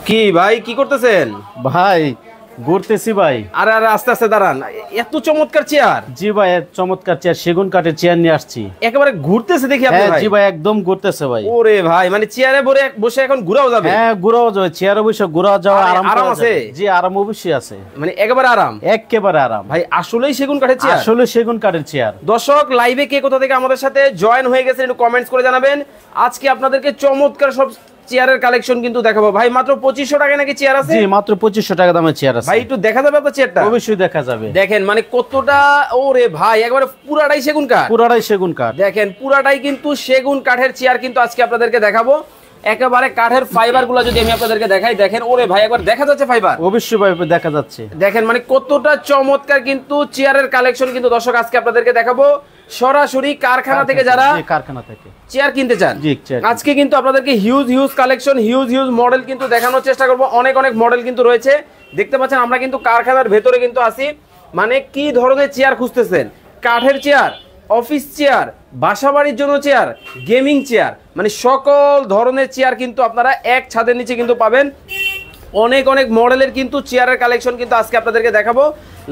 কি ভাই কি করতেছেন? ভাই ঘুরতেছি ভাই। আরে আরে আস্তে আস্তে দাঁড়ান। এত চমৎকার চেয়ার। জি ভাই, চমৎকার চেয়ার, সেগুন কাঠের চেয়ার নিয়ে আসছি। একেবারে ঘুরতেছে দেখি আপনি ভাই। জি ভাই, একদম ঘুরতেছে ভাই। ওরে ভাই, মানে চেয়ারে বসে এখন ঘোরাও যাবে? হ্যাঁ, ঘোরাও যাবে, চেয়ারে বসে ঘোরা যাওয়া আরাম আছে। জি, আরাম অবশ্যই আছে, মানে একেবারে আরাম, একেবারে আরাম ভাই। আসলেই সেগুন কাঠের চেয়ার? আসলে সেগুন কাঠের চেয়ার। দর্শক, লাইভে কে কোথা থেকে আমাদের সাথে জয়েন হয়ে গেছে একটু কমেন্টস করে জানাবেন। আজকে আপনাদেরকে চমৎকার সব চেয়ারের কালেকশন কিন্তু দেখাবো ভাই। মাত্র 2500 টাকায় নাকি চেয়ার আছে? জি, মাত্র 2500 টাকা দামের চেয়ার আছে ভাই। একটু দেখা যাবে আপনার চেয়ারটা? অবশ্যই দেখা যাবে। দেখেন মানে কতটা, ওরে ভাই একেবারে পুরাটাই সেগুন কাঠ। পুরাটাই সেগুন কাঠ। দেখেন পুরাটাই কিন্তু সেগুন কাঠের চেয়ার কিন্তু আজকে আপনাদেরকে দেখাবো। একেবারে কাঠের ফাইবার গুলো যদি আমি আপনাদেরকে দেখাই, দেখেন ওরে ভাই একবার দেখা যাচ্ছে ফাইবার? অবশ্যই ভাই দেখা যাচ্ছে। দেখেন মানে কতটা চমৎকার কিন্তু চেয়ারের কালেকশন কিন্তু দর্শক আজকে আপনাদেরকে দেখাবো সরাসরি কারখানা থেকে, যারা কারখানা থেকে চেয়ার কিনতে চান। আজকে কিন্তু আপনাদেরকে হিউজ কালেকশন, হিউজ মডেল কিন্তু দেখানোর চেষ্টা করব। অনেক মডেল কিন্তু রয়েছে, দেখতে পাচ্ছেন। আমরা কিন্তু কারখানার ভেতরে কিন্তু আছি। মানে কি ধরনের চেয়ার খুঁজতেছেন? কাঠের চেয়ার, অফিস চেয়ার, বাসাবাড়ির জন্য চেয়ার, গেমিং চেয়ার, মানে সকল ধরনের চেয়ার কিন্তু আপনারা এক ছাদের নিচে কিন্তু পাবেন। অনেক মডেলের কিন্তু চেয়ারের কালেকশন কিন্তু আজকে আপনাদেরকে দেখাবো।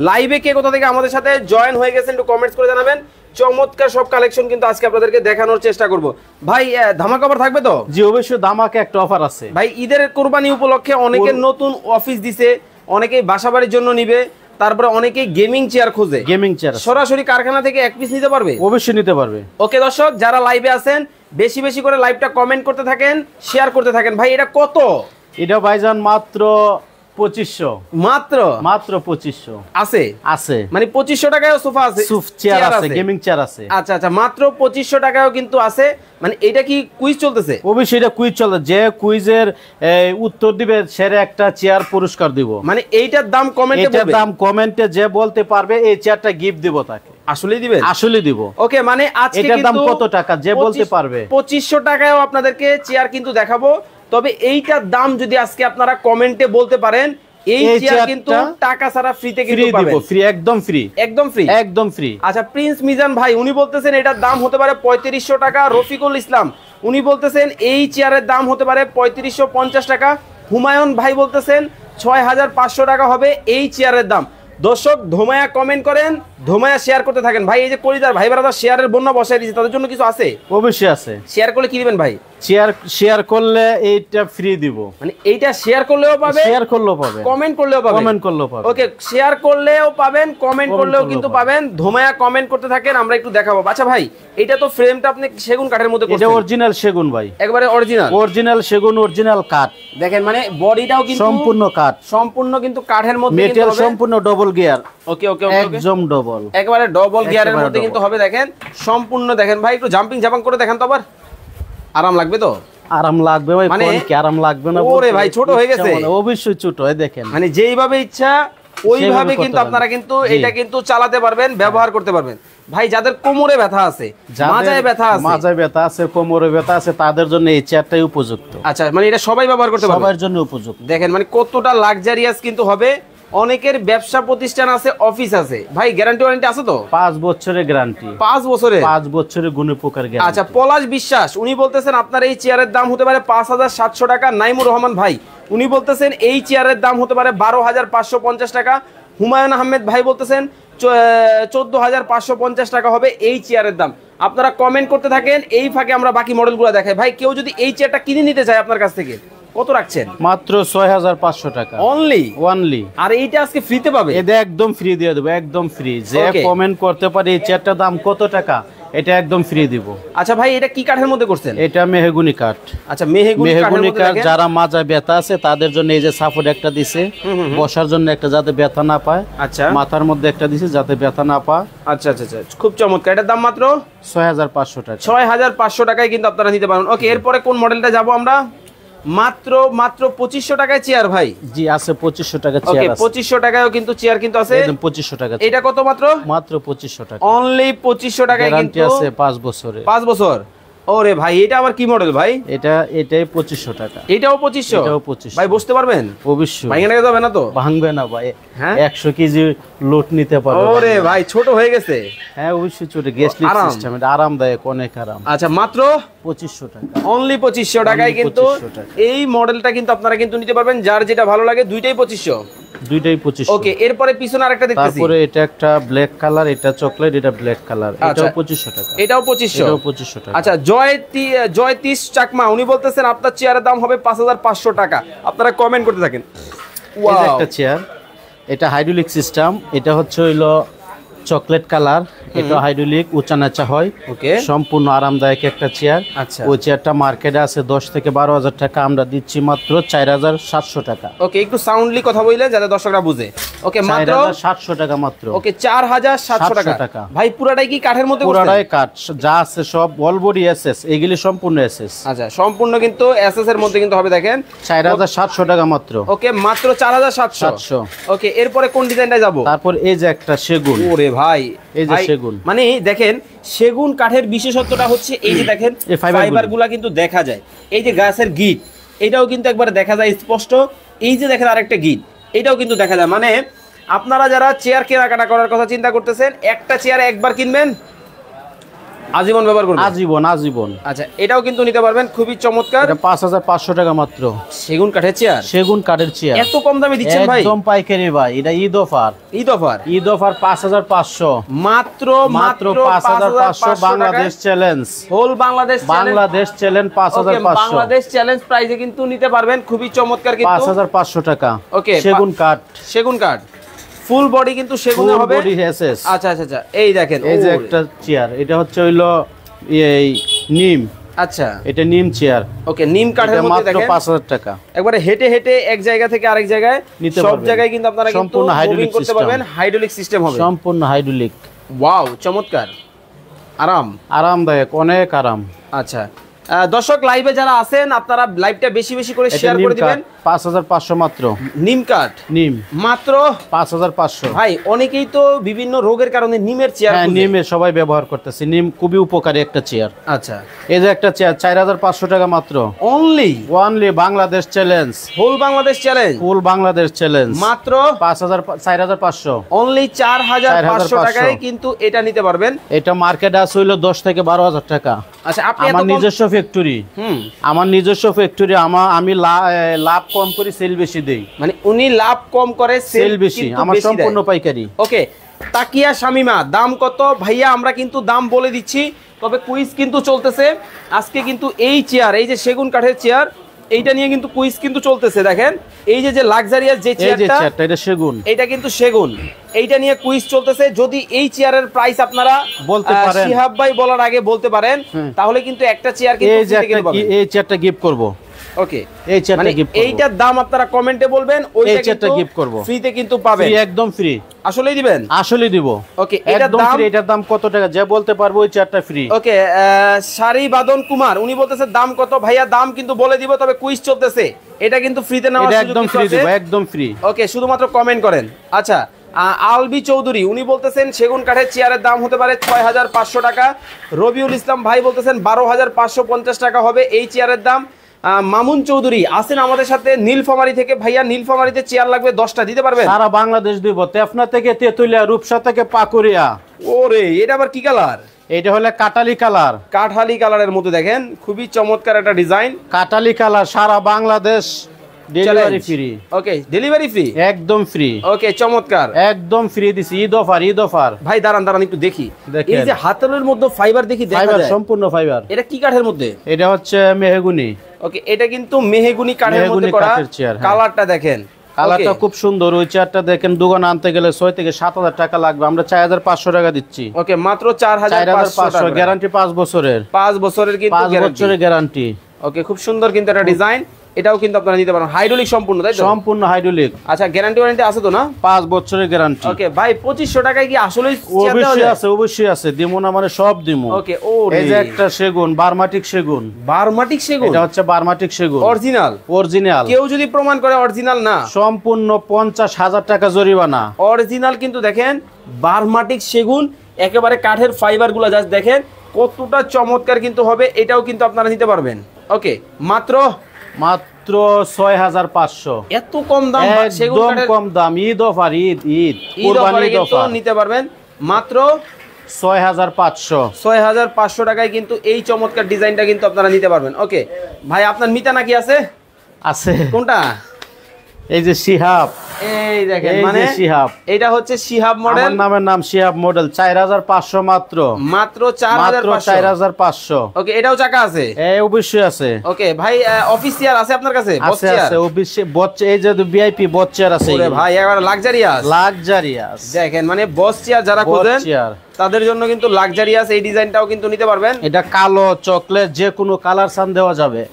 লাইভে কে কোথা থেকে আমাদের সাথে জয়েন হয়ে গেছেন একটু কমেন্টস করে জানাবেন। চমৎকার সব কালেকশন কিন্তু আজকে আপনাদেরকে দেখানোর চেষ্টা করব। ভাই ধামাকা অফার থাকবে তো? জি অবশ্যই, ধামাকা একটা অফার আছে ভাই। ঈদের কুরবানি উপলক্ষে অনেকের নতুন অফিস দিছে, অনেকেই বাসাবাড়ির জন্য নিবে, তারপরে অনেকেই গেমিং চেয়ার খুঁজে। গেমিং চেয়ার সরাসরি কারখানা থেকে এক পিস নিতে পারবে? অবশ্যই নিতে পারবে। ওকে দর্শক, যারা লাইভে আছেন বেশি করে লাইভটা কমেন্ট করতে থাকেন, শেয়ার করতে থাকেন। ভাই এটা কত? এটা ভাইজান মাত্র 2500। মাত্র 2500 আছে মানে 2500 টাকায়ও সোফা আছে, চেয়ার আছে, গেমিং চেয়ার আছে। আচ্ছা মাত্র 2500 টাকায়ও কিন্তু আছে। মানে এটা কি কুইজ চলতেছে? অবশ্যই এটা কুইজ চলে, যে কুইজের উত্তর দিবে সে একটা চেয়ার পুরস্কার দিব। মানে এইটার দাম কমেন্টে বলবে, এটার দাম কমেন্টে যে বলতে পারবে এই চেয়ারটা গিফট দিব তাকে। আসলেই দিবেন? আসলেই দিব। ওকে, মানে আজকে এটার দাম কত টাকা যে বলতে পারবে 2500 টাকায়ও আপনাদেরকে চেয়ার কিন্তু দেখাবো। তবে এইটার দাম যদি আজকে আপনারা কমেন্টে বলতে পারেন, এই চেয়ার কিন্তু টাকা ছাড়া ফ্রিতে কিন্তু পাবেন। ফ্রি, একদম ফ্রি, একদম ফ্রি। আচ্ছা, প্রিন্স মিজান ভাই উনি বলতেছেন এটার দাম হতে পারে 3500 টাকা। রফিকুল ইসলাম উনি বলতেছেন এই চেয়ারের দাম হতে পারে 3550 টাকা। হুমায়ুন ভাই বলতেছেন 6500 টাকা হবে এই চেয়ারের দাম। দর্শক, ধোমায়া কমেন্ট করেন, ধোমায়া শেয়ার করতে থাকেন। ভাই এই যে কলিদার ভাই ব্রাদার শেয়ারের বন্যা বসাই দিয়েছে, তাদের জন্য কিছু আছে? অবশ্যই আছে। শেয়ার করলে কি দিবেন ভাই? শেয়ার করলে এইটা ফ্রি দিব। মানে এইটা শেয়ার করলেও পাবেন, কমেন্ট করলেও পাবেন। ওকে, শেয়ার করলেও পাবেন, কমেন্ট করলেও কিন্তু পাবেন। ধোমায়া কমেন্ট করতে থাকেন, আমরা একটু দেখাবো। আচ্ছা ভাই, এটা তো ফ্রেমটা আপনি সেগুন কাঠের মধ্যে করছেন? এটা অরিজিনাল সেগুন ভাই, একবারে অরিজিনাল সেগুন, অরিজিনাল কাঠ। দেখেন মানে বডিটাও কিন্তু সম্পূর্ণ কাঠ, সম্পূর্ণ কিন্তু কাঠের মধ্যে, মেটাল সম্পূর্ণ ডবল গিয়ার। ওকে, একদম ডবল, একবারে ডবল গিয়ারের মধ্যে কিন্তু হবে। দেখেন সম্পূর্ণ, দেখেন ভাই একটু জাম্পিং করে দেখেন তো, আবার আরাম লাগবে তো? আরাম লাগবে ভাই, মানে কি আরাম লাগবে না? ওরে ভাই, ছোট হয়ে গেছে? অবশ্যই ছোট হয়। দেখেন মানে যেইভাবে ইচ্ছা ওইভাবে কিন্তু আপনারা কিন্তু এটা কিন্তু চালাতে পারবেন, ব্যবহার করতে পারবেন। ভাই যাদের কোমরে ব্যথা আছে, মাজায় ব্যথা আছে, কোমরে ব্যথা আছে, তাদের জন্য এই চেয়ারটাই উপযুক্ত। আচ্ছা, মানে এটা সবাই ব্যবহার করতে পারবে, সবার জন্য উপযুক্ত। দেখেন মানে কতটা লাক্সারিয়াস কিন্তু হবে। অনেকের ব্যবসা প্রতিষ্ঠান আছে, অফিস আছে। ভাই গ্যারান্টি ওয়ারেন্টি আছে তো? 5 বছরের গ্যারান্টি। 5 বছরের গুণে পোকার গ্যারান্টি। আচ্ছা, পলাশ বিশ্বাস উনি বলতেছেন আপনার এই চেয়ারের দাম হতে পারে 5700 টাকা। নাইমুর রহমান ভাই উনি বলতেছেন এই চেয়ারের দাম হতে পারে 12550 টাকা। হুমায়ুন আহমেদ ভাই বলতেছেন 14550 টাকা হবে এই চেয়ারের দাম। আপনারা কমেন্ট করতে থাকেন, এই ফাঁকে আমরা বাকি মডেলগুলো দেখাই। ভাই কেউ যদি এই চেয়ারটা কিনে নিতে চায় আপনার কাছ থেকে কত রাখছেন? মাত্র 6500 টাকা অনলি। আর এইটা আজকে ফ্রিতে পাবে? এটা একদম ফ্রি দিয়ে দেব, একদম ফ্রি। যে কমেন্ট করতে পারে এই চেয়ারটার দাম কত টাকা, এটা একদম ফ্রি দিব। আচ্ছা ভাই, এটা কি কাঠের মধ্যে করছেন? এটা মেহগুনি কাঠ। আচ্ছা, মেহগুনি কাঠ। যারা মাজায় ব্যথা আছে তাদের জন্য এই যে সাপোর্ট একটা দিছে, বসার জন্য একটা, যাতে ব্যথা না পায়। আচ্ছা, মাথার মধ্যে একটা দিছে যাতে ব্যথা না পায়। আচ্ছা, খুব চমৎকার। এটার দাম মাত্র 6500 টাকা। 6500 টাকায় কিন্তু আপনারা নিতে পারেন। ওকে, এরপরে কোন মডেলটা যাব আমরা? মাত্র 2500 টাকায় চেয়ার ভাই। জি আছে, 2500 টাকা চেয়ার আছে। 2500 টাকায়ও কিন্তু চেয়ার কিন্তু আছে, একদম 2500 টাকা। এটা কত? মাত্র 2500 টাকা। অনলি 2500 টাকায় কিন্তু গ্যারান্টি আছে 5 বছরের। 5 বছর। ওরে ভাই এটা আবার কি মডেল ভাই? এটাই 2500 টাকা। এটাও 2500? এটাও 2500 ভাই বসতে পারবেন? অবশ্যই। ভাঙে না যাবে না তো? ভাঙবে না ভাই। হ্যাঁ 100 কেজি লোড নিতে পারবে। ওরে ভাই ছোট হয়ে গেছে। হ্যাঁ অবশ্যই ছোট, গেস্ট লিফট সিস্টেম, এটা আরামদায়ক, অনেক আরাম। আচ্ছা মাত্র 2500 টাকা, অনলি 2500 টাকায় কিন্তু এই মডেলটা কিন্তু আপনারা কিন্তু নিতে পারবেন, যার যেটা ভালো লাগে। দুইটাই 2500? দুইটাই 2500। ওকে, এরপরে পিছনে আরেকটা দেখতেছি। তারপরে এটা একটা ব্ল্যাক কালার, এটা চকলেট, এটা ব্ল্যাক কালার, এটাও 2500 টাকা। এটাও 2500? এটাও 2500 টাকা। আচ্ছা জয় 30 চাকমা উনি বলতেছেন আপনার চেয়ারের দাম হবে 5500 টাকা। আপনারা কমেন্ট করতে থাকেন। এই যে একটা চেয়ার, এটা হাইড্রোলিক সিস্টেম, এটা হচ্ছে হইলো চকলেট কালার, এটা হাইড্রোলিক, উঁচা নাচা হয়। ওকে, সম্পূর্ণ আরামদায়ক একটা চেয়ার। আচ্ছা, ওই চেয়ারটা মার্কেটে আছে 10 থেকে 12000 টাকা, আমরা দিচ্ছি মাত্র 4700 টাকা। ওকে, একটু সাউন্ডলি কথা বললে যাতে দর্শকরা বুঝে। ওকে, মাত্র 4700 টাকা মাত্র। ওকে, 4700 টাকা। ভাই পুরাটাই কি কাঠের মধ্যে? পুরাটাই কাঠ, যা আছে সব অল বডি এসএস, এগুলি সম্পূর্ণ এসএস। আচ্ছা, সম্পূর্ণ কিন্তু এসএস এর মধ্যে কিন্তু হবে, দেখেন 4700 টাকা মাত্র। ওকে, মাত্র 4700। ওকে, এরপরে কোন ডিজাইনটা যাব? তারপর এই যে একটা সেগুন। ওরে ভাই, এই যে সেগুন, মানে দেখেন সেগুন কাঠের বিশেষত্বটা হচ্ছে এই যে দেখেন ফাইবারগুলা কিন্তু দেখা যায়, এই যে গাছের গিট এটাও কিন্তু একবার দেখা যায় স্পষ্ট। এই যে দেখেন আরেকটা গিট এটাও কিন্তু দেখা যায়। মানে আপনারা যারা চেয়ার কেনাকাটা করার কথা চিন্তা করতেছেন, একটা চেয়ার একবার কিনবেন, আজীবন ব্যবহার করবেন, আজীবন। আচ্ছা, এটাও কিন্তু নিতে পারবেন, খুবই চমৎকার। এটা 5500 টাকা মাত্র। সেগুন কাঠের চেয়ার, সেগুন কাঠের চেয়ার এত কম দামে দিচ্ছেন ভাই? একদম পাইকারি ভাই, এটা ঈদ অফার 5500 মাত্র 5500। Bangladesh challenge, whole Bangladesh challenge 5500। Bangladesh challenge প্রাইসে কিন্তু নিতে পারবেন, খুবই চমৎকার কিন্তু 5500 টাকা। ওকে, সেগুন কাঠ ফুল বডি কিন্তু সেগুনে হবে। আচ্ছা আচ্ছা আচ্ছা, এই দেখেন এই যে একটা চেয়ার, এটা হচ্ছে হইলো এই নিম। আচ্ছা, এটা নিম চেয়ার। ওকে, নিম কাঠের মধ্যে দেখেন 5000 টাকা। একবারে হেঁটে হেঁটে এক জায়গা থেকে আরেক জায়গায় সব জায়গায় কিন্তু আপনারা কিন্তু মুভিং করতে পারবেন। হাইড্রোলিক সিস্টেম হবে, সম্পূর্ণ হাইড্রোলিক। ওয়াও, চমৎকার, আরামদায়ক, অনেক আরাম। আচ্ছা দর্শক লাইভে যারা আছেন আপনারা লাইভটা বেশি বেশি করে শেয়ার করে দিবেন। 5500 মাত্র। নিম কাঠ, নিম মাত্র 5500। ভাই অনেকেই তো বিভিন্ন রোগের কারণে নিমের চেয়ার, হ্যাঁ নিমের সবাই ব্যবহার করতেছে, নিম খুবই উপকারী একটা চেয়ার। আচ্ছা, এই যে একটা চেয়ার 4500 টাকা মাত্র। অনলি বাংলাদেশ চ্যালেঞ্জ, ফুল বাংলাদেশ চ্যালেঞ্জ মাত্র 4500। অনলি 4500 টাকায় কিন্তু এটা নিতে পারবেন। এটা মার্কেটে আছে হইলো 10 থেকে 12000 টাকা। আচ্ছা, আপনি আমার নিজস্ব ফ্যাক্টরি, আমি লাভ কম করি, সেল বেশি দেই। মানে উনি লাভ কম করে, সেল বেশি, আমার সম্পূর্ণ পাইকারি। ওকে, তাকিয়া শামিমা দাম কত ভাইয়া? আমরা কিন্তু দাম বলে দিচ্ছি, তবে কুইজ কিন্তু চলতেছে আজকে। কিন্তু এই চেয়ার, এই যে সেগুন কাঠের চেয়ার, এইটা নিয়ে কিন্তু কুইজ কিন্তু চলতেছে। দেখেন এই যে লাক্সারিয়াস যে চেয়ারটা, এটা সেগুন, এটা কিন্তু সেগুন, এইটা নিয়ে কুইজ চলতেছে। যদি এই চেয়ারের প্রাইস আপনারা বলতে পারেন, শিহাব ভাই বলার আগে বলতে পারেন, তাহলে কিন্তু একটা চেয়ার কিন্তু এই চেয়ারটা গিফট করব। ওকে, এই চেয়ারটা গিফট করব, এইটার দাম আপনারা কমেন্টে বলবেন, ওইটা চেয়ারটা গিফট করব, ফ্রিতে কিন্তু পাবেন, একদম ফ্রি। আসলেই দিবেন? আসলেই দিব। ওকে, এটার দাম কত টাকা যে বলতে পারবো, ওই চেয়ারটা ফ্রি। ওকে, শাড়ি বাদন কুমার উনি বলতেছে দাম কত ভাইয়া? দাম কিন্তু বলে দিব, তবে কুইজ চলতেছে, এটা কিন্তু ফ্রিতে নেওয়ার সুযোগ একদম ফ্রি দিব, একদম ফ্রি। ওকে, শুধুমাত্র কমেন্ট করেন। আচ্ছা, আলবি চৌধুরী উনি বলতেছেন সেগুন কাঠের চেয়ারের দাম হতে পারে 6500 টাকা। রবিউল ইসলাম ভাই বলতেছেন 12550 টাকা হবে এই চেয়ারের দাম। মামুন চৌধুরী আছেন আমাদের সাথে নীলফামারী থেকে, ভাইয়া নীলফামারীতে চেয়ার লাগবে 10টা, দিতে পারবেন? সারা বাংলাদেশ দিব, তেফনা থেকে তেতুলিয়া, রূপসা থেকে পাকুড়িয়া। ওরে, এটা আবার কি কালার? এটা হলো কাটালি কালার, কাঠালি কালারের মধ্যে, দেখেন খুবই চমৎকার একটা ডিজাইন, কাটালি কালার। সারা বাংলাদেশ ডেলিভারি ফ্রি। ওকে, ডেলিভারি ফ্রি, একদম ফ্রি। ওকে, চমৎকার, একদম ফ্রি দিছি। ঈদ অফার। ভাই দাঁড়ান একটু দেখি, এই যে হাতলের মধ্যে ফাইবার দেখি, দেখা যায় সম্পূর্ণ ফাইবার। এটা কি কাঠের মধ্যে? এটা হচ্ছে মেহগুনি। ওকে, এটা কিন্তু মেহগুনি কাঠের মধ্যে করা। কালারটা দেখেন, কালারটা খুব সুন্দর। ওই চেয়ারটা দেখেন দোকানে আনতে গেলে 6 থেকে 7000 টাকা লাগবে, আমরা 4500 টাকা দিচ্ছি। ওকে, মাত্র 4500, গ্যারান্টি 5 বছরের। 5 বছরের কিন্তু 5 বছরের গ্যারান্টি। ওকে, খুব সুন্দর কিন্তু একটা ডিজাইন, এটাও কিন্তু আপনারা নিতে পারেন। হাইড্রোলিক সম্পূর্ণ, তাই তো? সম্পূর্ণ হাইড্রোলিক। আচ্ছা, গ্যারান্টি ওয়ারেন্টি আছে তো না? 5 বছরের গ্যারান্টি। ওকে ভাই, 2500 টাকায় কি আসলে? অবশ্যই আছে, দিমু না মানে সব দিমু। ওকে, এই যে একটা সেগুন, বারমাটিক সেগুন। এটা হচ্ছে বারমাটিক সেগুন, অরিজিনাল। কেউ যদি প্রমাণ করে অরিজিনাল না, সম্পূর্ণ 50000 টাকা জরিমানা। অরিজিনাল কিন্তু দেখেন বারমাটিক সেগুন, একেবারে কাঠের ফাইবার গুলা জাস্ট দেখেন, কতটা চমৎকার কিন্তু হবে, এটাও কিন্তু আপনারা নিতে পারবেন। ওকে, মাত্র 6500। এত কম দাম, সেগুন একদম কম দাম, ঈদ অফার, ঈদ অফারে কিন্তু নিতে পারবেন মাত্র 6500 টাকায় কিন্তু এই চমৎকার ডিজাইনটা কিন্তু আপনারা নিতে পারবেন। ওকে ভাই, আপনার মিতা নাকি আছে? কোনটা? এই যে শিহাব, এই দেখেন, মানে শিহাব, এটা হচ্ছে শিহাব মডেল, আমার নামের নাম শিহাব মডেল, 4500 মাত্র 4500। ওকে, এটাও চাকা আছে? অবশ্যই আছে। ওকে ভাই, অফিস চেয়ার আছে আপনার কাছে? আছে অবশ্যই, এই যে ভিআইপি বস চেয়ার আছে। ওরে ভাই, একবার লাক্সারিয়াস দেখেন, মানে বস চেয়ার যারা খোঁজেন তাদের জন্য কিন্তু লাক্সারিয়াস এই ডিজাইনটাও কিন্তু নিতে পারবেন। এটা কালো চকলেট, যে কোনো কালার সান দেওয়া যাবে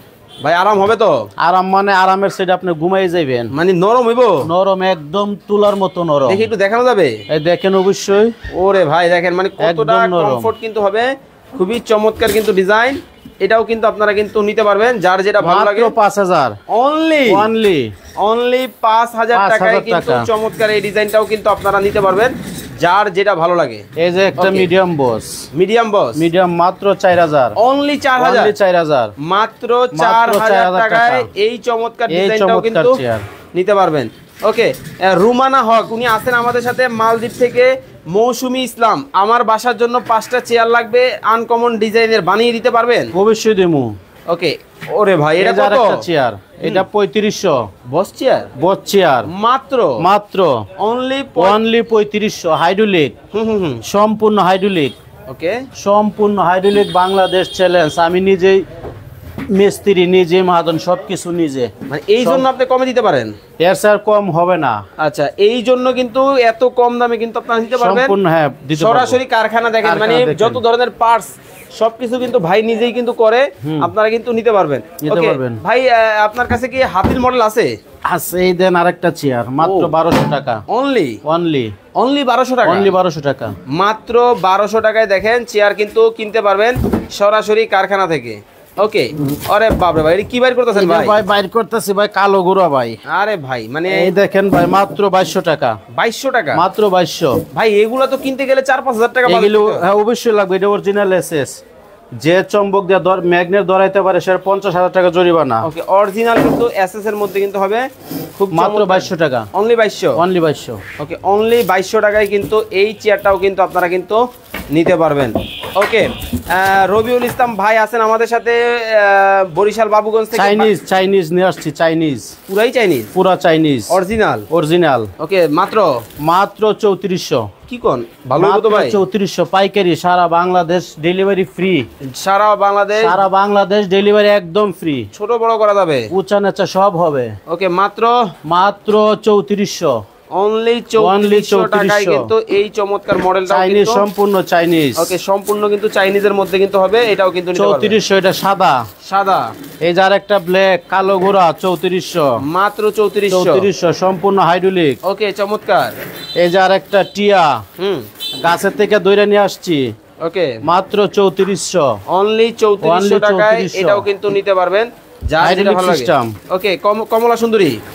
ভাই। আরাম হবে তো? আরাম মানে আরামের সেটা আপনি ঘুমাই যাবেন, মানে নরম হইব? নরম, একদম তুলার মতো নরম। দেখি একটু দেখানো যাবে? এই দেখেন, অবশ্যই। ওরে ভাই দেখেন, মানে কতটা কমফোর্ট কিন্তু হবে, খুবই চমৎকার কিন্তু ডিজাইন। এটাও কিন্তু আপনারা কিন্তু নিতে পারবেন, যার যেটা ভালো লাগে। 5000 অনলি 5000 টাকায় কিন্তু চমৎকার এই ডিজাইনটাও কিন্তু আপনারা নিতে পারবেন, যার যেটা ভালো লাগে। এই যে একটা মিডিয়াম মাত্র 4000, অনলি 4000, মাত্র 4000 টাকায় এই চমৎকার ডিজাইনটাও কিন্তু নিতে পারবেন। ওকে, রুমানা হক উনি আছেন আমাদের সাথে মালদ্বীপ থেকে। মৌসুমী ইসলাম, আমার বাসার জন্য 5টা চেয়ার লাগবে, আনকমন ডিজাইনের, বানিয়ে দিতে পারবেন? অবশ্যই দেবো। ওকে, ওরে ভাই, এটা কত চেয়ার? এটা 3500 বস চেয়ার, মাত্র অনলি 3500। হাইড্রোলিক, সম্পূর্ণ হাইড্রোলিক। ওকে, সম্পূর্ণ হাইড্রোলিক, বাংলাদেশ চ্যালেঞ্জ। আমি নিজেই মিস্ত্রি, নিজে মাহাজন, সবকিছু নিজে, মানে এই জন্য আপনি কমে দিতে পারেন? এর স্যার কম হবে না। আচ্ছা, এই জন্য কিন্তু এত কম দামে কিন্তু আপনারা নিতে পারবেন সম্পূর্ণ। হ্যাঁ, সরাসরি কারখানা দেখেন, মানে যত ধরনের পার্টস সবকিছু কিন্তু ভাই নিজেই কিন্তু করে, আপনারা কিন্তু নিতে পারবেন। ভাই, আপনার কাছে কি হাতির মডেল আছে? এই দেন আরেকটা চেয়ার, মাত্র 1200 টাকা। অনলি 1200 টাকা, অনলি 1200 টাকা, মাত্র 1200 টাকায় দেখেন চেয়ার কিন্তু কিনতে পারবেন সরাসরি কারখানা থেকে। ওকে, আরে বাপরে ভাই, কি বাইর করতেছেন ভাই? বাইর করতেছি ভাই, কালো গুড়া ভাই। আরে ভাই, মানে এই দেখেন ভাই, মাত্র 2200 টাকা। 2200 টাকা, মাত্র 2200। ভাই এগুলা তো কিনতে গেলে 4-5000 টাকা হ্যাঁ, অবশ্যই লাগবে। এটা অরিজিনাল এসএস, যে চম্বক দিয়ে ম্যাগনেট ধরাইতে পারে সে 50000 টাকা জরিমানা। ওকে, অরিজিনাল কিন্তু এসএস এর মধ্যে কিন্তু হবে, খুব মাত্র 2200 টাকা, অনলি 2200। ওকে, অনলি 2200 টাকায় কিন্তু এই চেয়ারটাও কিন্তু আপনারা কিন্তু নিতে পারবেন। ওকে, রবিউল ইসলাম ভাই আছেন আমাদের সাথে বরিশাল বাবুগঞ্জ থেকে। চাইনিজ নিয়ে আসছি, চাইনিজ, পুরা চাইনিজ, অরিজিনাল। ওকে, মাত্র 3400। কি কোন ভালো তো ভাই? 3400 পাইকারি, সারা বাংলাদেশ ডেলিভারি ফ্রি। সারা বাংলাদেশ ডেলিভারি একদম ফ্রি, ছোট বড় করা যাবে, উঁচা নিচা সব হবে। ওকে, মাত্র 3400, অনলি 3400 টাকায় কিন্তু এই চমৎকার মডেলটা চাইনিজ, সম্পূর্ণ চাইনিজ। ওকে, সম্পূর্ণ কিন্তু চাইনিজের মধ্যে কিন্তু হবে, এটাও কিন্তু 3400। এটা সাদা। এই যার একটা ব্ল্যাক কালো গোড়া, 3400, মাত্র 3400, সম্পূর্ণ হাইড্রোলিক। ওকে, চমৎকার। এই যার একটা টিয়া, গাছের থেকে দইরা নিয়ে আসছি। ওকে, মাত্র 3400, অনলি 3400 টাকায় এটাও কিন্তু নিতে পারবেন, ওকে,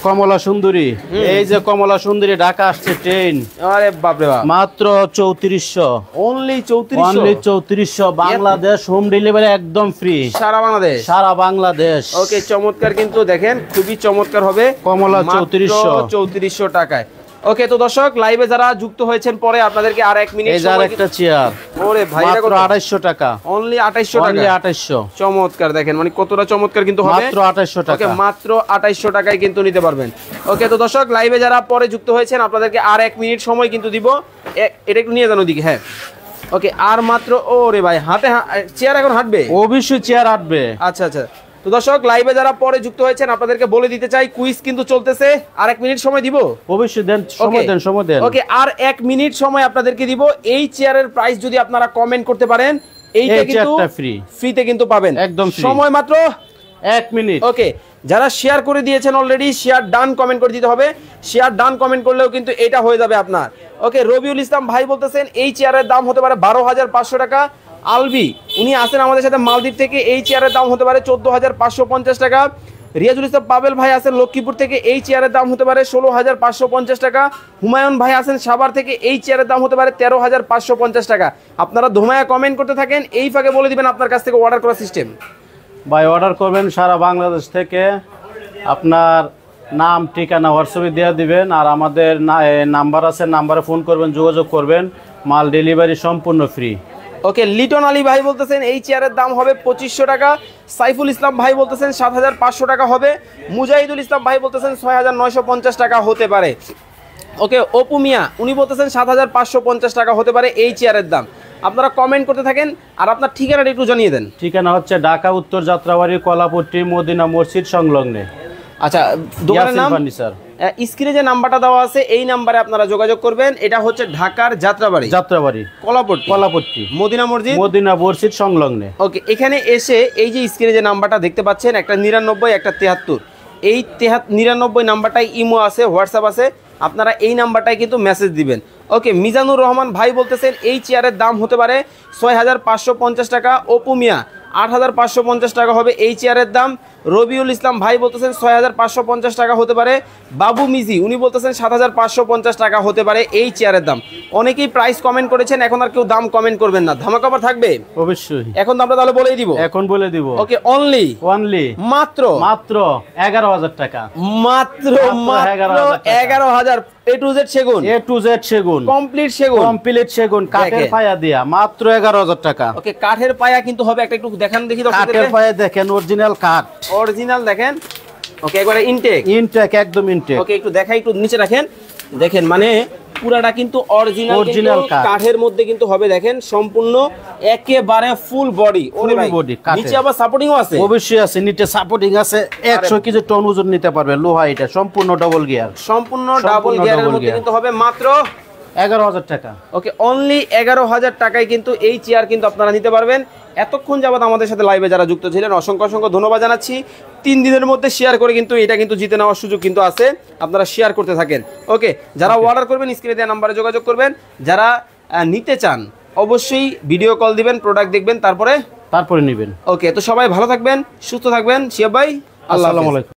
কমলা সুন্দরী, এই যে কমলা সুন্দরী ঢাকা আসছে ট্রেন। আরে বাপ রে বাপ, মাত্র 3400, অনলি 3400। বাংলাদেশ হোম ডেলিভারি একদম ফ্রি, সারা বাংলাদেশ। ওকে, চমৎকার কিন্তু দেখেন, খুবই চমৎকার হবে, কমলা 3400 টাকায়। ওকে, তো দর্শক লাইভে যারা যুক্ত হয়েছেন পরে আপনাদেরকে আর 1 মিনিট সময়। একটা চেয়ার, ওরে ভাই, মাত্র 2800 টাকা, অনলি 2800 টাকা, 2800। চমৎকার দেখেন, মানে কতটা চমৎকার কিন্তু হবে, মাত্র 2800 টাকা। ওকে, মাত্র 2800 টাকায় কিন্তু নিতে পারবেন। ওকে, তো দর্শক লাইভে যারা পরে যুক্ত হয়েছেন আপনাদেরকে আর 1 মিনিট সময় কিন্তু দিব। এটা একটু নিয়ে যান ওদিকে। হ্যাঁ, ওকে, আর মাত্র, ওরে ভাই, চেয়ার এখন হাঁটবে? অবশ্যই চেয়ার হাঁটবে। আচ্ছা, তো দর্শক লাইভে যারা পরে যুক্ত হয়েছেন আপনাদেরকে বলে দিতে চাই, কুইজ কিন্তু চলতেছে, আর 1 মিনিট সময় দিব। অবশ্যই দেন, সময় দেন। ওকে, আর 1 মিনিট সময় আপনাদেরকে দিব। এই চেয়ারের প্রাইস যদি আপনারা কমেন্ট করতে পারেন, এইটা কিন্তু ফ্রিতে কিন্তু পাবেন, একদম সময় মাত্র 1 মিনিট। ওকে, যারা শেয়ার করে দিয়েছেন অলরেডি, শেয়ার ডান কমেন্ট করে দিতে হবে। শেয়ার ডান কমেন্ট করলেও কিন্তু এটা হয়ে যাবে আপনার। ওকে, রবিউল ইসলাম ভাই বলতেছেন এই চেয়ারের দাম হতে পারে 12500 টাকা। আলবি উনি আছেন আমাদের সাথে মালদ্বীপ থেকে, এই চেয়ারের দাম হতে পারে 14550 টাকা। রিয়াজুল ইসলাম পাবেল ভাই আছেন লক্ষ্মীপুর থেকে, এই চেয়ারের দাম হতে পারে 16,550 টাকা। হুমায়ুন ভাই আছেন সাভার থেকে, এই চেয়ারের দাম হতে পারে 13,550 টাকা। আপনারা ধুমায়া কমেন্ট করতে থাকেন, এই ফাঁকে বলে দিবেন আপনার কাছ থেকে অর্ডার করার সিস্টেম। ভাই অর্ডার করবেন সারা বাংলাদেশ থেকে, আপনার নাম ঠিকানা হোয়াটসঅ্যাপে দিয়ে দিবেন, আর আমাদের নাম্বার আছে, নাম্বারে ফোন করবেন, যোগাযোগ করবেন, মাল ডেলিভারি সম্পূর্ণ ফ্রি। ওকে, লিটন আলী ভাই বলতেছেন এই চেয়ারের দাম হবে 2500 টাকা। সাইফুল ইসলাম ভাই বলতেছেন 7,500 টাকা হবে। মুজাহিদুল ইসলাম ভাই বলতেছেন 6,950 টাকা হতে পারে। ওকে, অপু মিয়া উনি বলতেছেন 7,550 টাকা হতে পারে এই চেয়ারের দাম। আপনারা কমেন্ট করতে থাকেন, আর আপনার ঠিকানাটা একটু জানিয়ে দেন। ঠিকানা হচ্ছে ঢাকা উত্তর যাত্রাবাড়ি কলাপট্টি মদিনা মসজিদ সংলগ্নে। আচ্ছা, দোকানের নাম ফার্নিচার। স্ক্রিনে যে নাম্বারটা দেওয়া আছে এই নাম্বারে আপনারা যোগাযোগ করবেন। এটা হচ্ছে ঢাকার যাত্রাবাড়ি কলাপট্টি মদিনা মসজিদ সংলগ্নে। ওকে, এখানে এসে এই যে স্ক্রিনে যে নাম্বারটা দেখতে পাচ্ছেন, একটা 99 একটা 73, এই 99 নাম্বারটাই ইমো আছে, হোয়াটসঅ্যাপ আছে, আপনারা এই নাম্বারটায় কিন্তু মেসেজ দিবেন। ওকে, মিজানুর রহমান ভাই বলতেছেন এই চেয়ারের দাম হতে পারে 6,550 টাকা। অপু মিয়া 8,550 টাকা হবে এই চেয়ারের দাম। রবিউল ইসলাম ভাই বলতেছেন 6,550 টাকা হতে পারে। বাবু মিজি উনি বলতেছেন 7,550 টাকা হতে পারে এই চেয়ারের দাম। অনেকেই প্রাইস কমেন্ট করেছেন, এখন আর কেউ দাম কমেন্ট করবেন না, ধামাকা অফার থাকবে অবশ্যই। এখন তো আমরা তাহলে বলেই দিব, এখন বলে দিব। ওকে, অনলি মাত্র 11,000 টাকা, মাত্র 11,000। A to Z সেগুন কমপ্লিট সেগুন কাঠের পায়া দিয়া মাত্র 11,000 টাকা। ওকে, কাঠের পায়া কিন্তু হবে একটা, একটু দেখান দেখি তো। কাঠের পায়া দেখেন, অরিজিনাল কাঠ, অরিজিনাল দেখেন। ওকে, একবারে ইনটেক একদম ইনটেক। ওকে, একটু দেখাই, একটু নিচে রাখেন, দেখেন মানে পুরাটা কিন্তু অরিজিনাল কাঠের মধ্যে কিন্তু হবে। দেখেন সম্পূর্ণ একেবারে ফুল বডি। ওরে ভাই, নিচে আবার সাপোর্টিংও আছে। অবশ্যই আছে, নিচে সাপোর্টিং আছে। 100 কেজি টন ওজন নিতে পারবে, লোহা, এটা সম্পূর্ণ ডাবল গিয়ার, গিয়ারের মধ্যে কিন্তু হবে মাত্র 11,000 টাকা। ওকে, অনলি 11,000 টাকায় কিন্তু এই চেয়ার কিন্তু আপনারা নিতে পারবেন। এতক্ষণ যাবত আমাদের সাথে লাইভে যারা যুক্ত ছিলেন অসংখ্য ধন্যবাদ জানাচ্ছি। 3 দিনের মধ্যে শেয়ার করে কিন্তু এটা কিন্তু জিতে নেওয়ার সুযোগ কিন্তু আছে, আপনারা শেয়ার করতে থাকেন। ওকে, যারা অর্ডার করবেন স্ক্রিনে দেওয়া নাম্বারে যোগাযোগ করবেন। যারা নিতে চান অবশ্যই ভিডিও কল দিবেন, প্রোডাক্ট দেখবেন, তারপরে নেবেন। ওকে, তো সবাই ভালো থাকবেন, সুস্থ থাকবেন। শিয়াব ভাই, আসসালামু আলাইকুম।